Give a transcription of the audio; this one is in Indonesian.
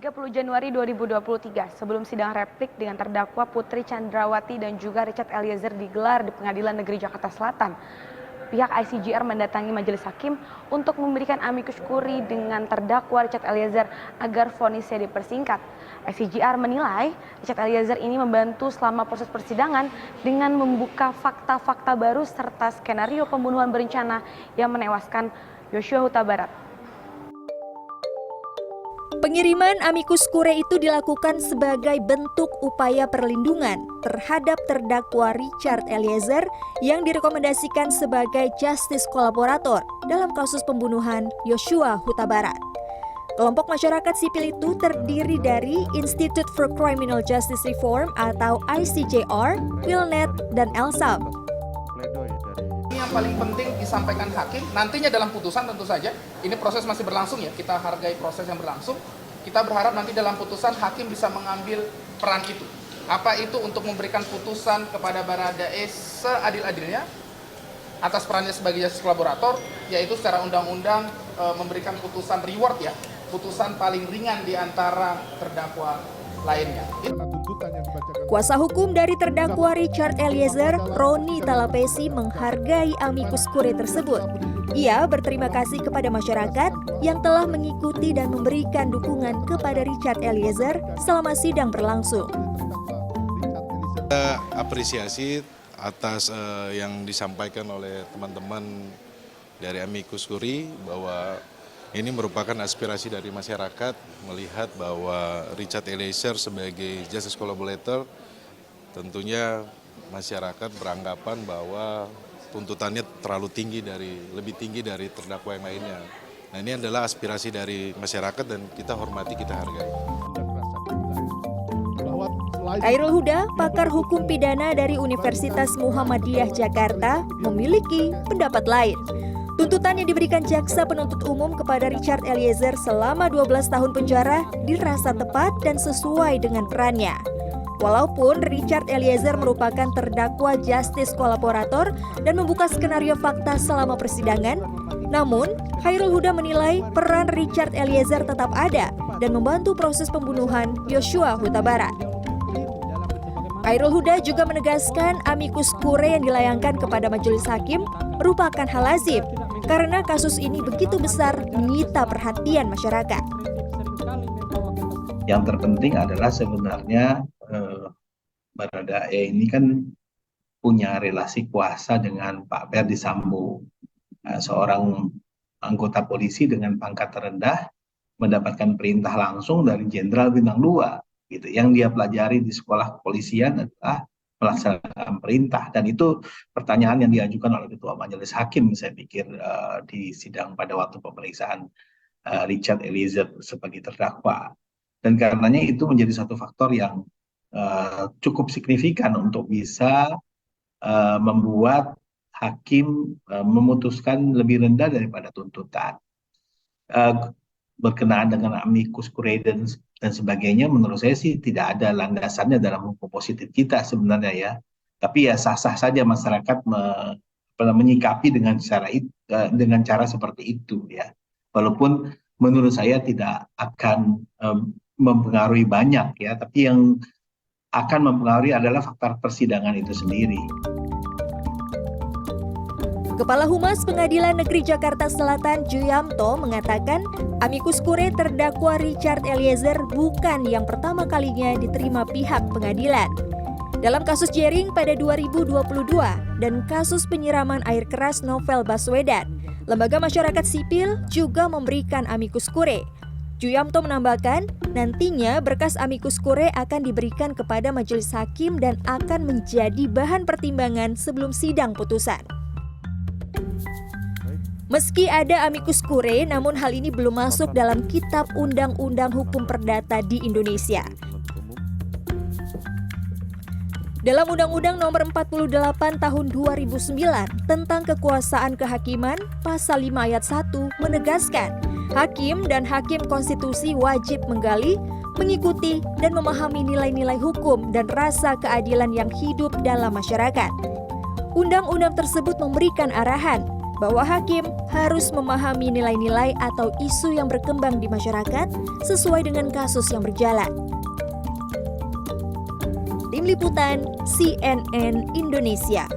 30 Januari 2023, sebelum sidang replik dengan terdakwa Putri Chandrawati dan juga Richard Eliezer digelar di Pengadilan Negeri Jakarta Selatan, pihak ICJR mendatangi majelis hakim untuk memberikan amicus curiae dengan terdakwa Richard Eliezer agar vonisnya dipersingkat. ICJR menilai Richard Eliezer ini membantu selama proses persidangan dengan membuka fakta-fakta baru serta skenario pembunuhan berencana yang menewaskan Yosua Huta Barat. Pengiriman amicus curiae itu dilakukan sebagai bentuk upaya perlindungan terhadap terdakwa Richard Eliezer yang direkomendasikan sebagai justice kolaborator dalam kasus pembunuhan Yosua Huta Barat. Kelompok masyarakat sipil itu terdiri dari Institute for Criminal Justice Reform atau ICJR, Wilnet, dan Elsam. Yang paling penting disampaikan hakim, nantinya dalam putusan tentu saja, ini proses masih berlangsung ya, kita hargai proses yang berlangsung. Kita berharap nanti dalam putusan hakim bisa mengambil peran itu. Apa itu untuk memberikan putusan kepada Baradae seadil-adilnya atas perannya sebagai justice kolaborator, yaitu secara undang-undang memberikan putusan reward ya, putusan paling ringan di antara terdakwa lainnya. Kuasa hukum dari terdakwa Richard Eliezer, Roni Talapesi, menghargai amicus curiae tersebut. Ia berterima kasih kepada masyarakat yang telah mengikuti dan memberikan dukungan kepada Richard Eliezer selama sidang berlangsung. Kita apresiasi atas yang disampaikan oleh teman-teman dari amicus curiae bahwa ini merupakan aspirasi dari masyarakat melihat bahwa Richard Eliezer sebagai justice collaborator, tentunya masyarakat beranggapan bahwa tuntutannya lebih tinggi dari terdakwa yang lainnya. Nah, ini adalah aspirasi dari masyarakat dan kita hormati, kita hargai. Khairul Huda, pakar hukum pidana dari Universitas Muhammadiyah Jakarta, memiliki pendapat lain. Tuntutan yang diberikan jaksa penuntut umum kepada Richard Eliezer selama 12 tahun penjara dirasa tepat dan sesuai dengan perannya. Walaupun Richard Eliezer merupakan terdakwa justice kolaborator dan membuka skenario fakta selama persidangan, namun Khairul Huda menilai peran Richard Eliezer tetap ada dan membantu proses pembunuhan Yosua Huta Barat. Khairul Huda juga menegaskan amicus curiae yang dilayangkan kepada majelis hakim merupakan hal lazim karena kasus ini begitu besar menyita perhatian masyarakat. Yang terpenting adalah sebenarnya Baradae ini kan punya relasi kuasa dengan Pak Ferdi Sambo, seorang anggota polisi dengan pangkat terendah mendapatkan perintah langsung dari Jenderal Bintang 2, gitu. Yang dia pelajari di sekolah kepolisian adalah melaksanakan perintah, dan itu pertanyaan yang diajukan oleh Ketua Majelis Hakim, saya pikir di sidang pada waktu pemeriksaan Richard Eliezer sebagai terdakwa. Dan karenanya itu menjadi satu faktor yang cukup signifikan untuk bisa membuat hakim memutuskan lebih rendah daripada tuntutan. Berkenaan dengan amicus curiae dan sebagainya, menurut saya sih tidak ada landasannya dalam hukum positif kita sebenarnya ya. Tapi ya sah-sah saja masyarakat menyikapi dengan cara seperti itu ya. Walaupun menurut saya tidak akan mempengaruhi banyak ya, tapi yang akan mempengaruhi adalah faktor persidangan itu sendiri. Kepala Humas Pengadilan Negeri Jakarta Selatan Juyamto mengatakan amicus curiae terdakwa Richard Eliezer bukan yang pertama kalinya diterima pihak pengadilan. Dalam kasus Jering pada 2022 dan kasus penyiraman air keras Novel Baswedan, lembaga masyarakat sipil juga memberikan amicus curiae. Juyamto menambahkan, nantinya berkas amicus curiae akan diberikan kepada majelis hakim dan akan menjadi bahan pertimbangan sebelum sidang putusan. Meski ada amicus curiae, namun hal ini belum masuk dalam Kitab Undang-Undang Hukum Perdata di Indonesia. Dalam Undang-Undang Nomor 48 Tahun 2009 tentang Kekuasaan Kehakiman, Pasal 5 Ayat 1 menegaskan, hakim dan hakim konstitusi wajib menggali, mengikuti, dan memahami nilai-nilai hukum dan rasa keadilan yang hidup dalam masyarakat. Undang-undang tersebut memberikan arahan bahwa hakim harus memahami nilai-nilai atau isu yang berkembang di masyarakat sesuai dengan kasus yang berjalan. Tim Liputan CNN Indonesia.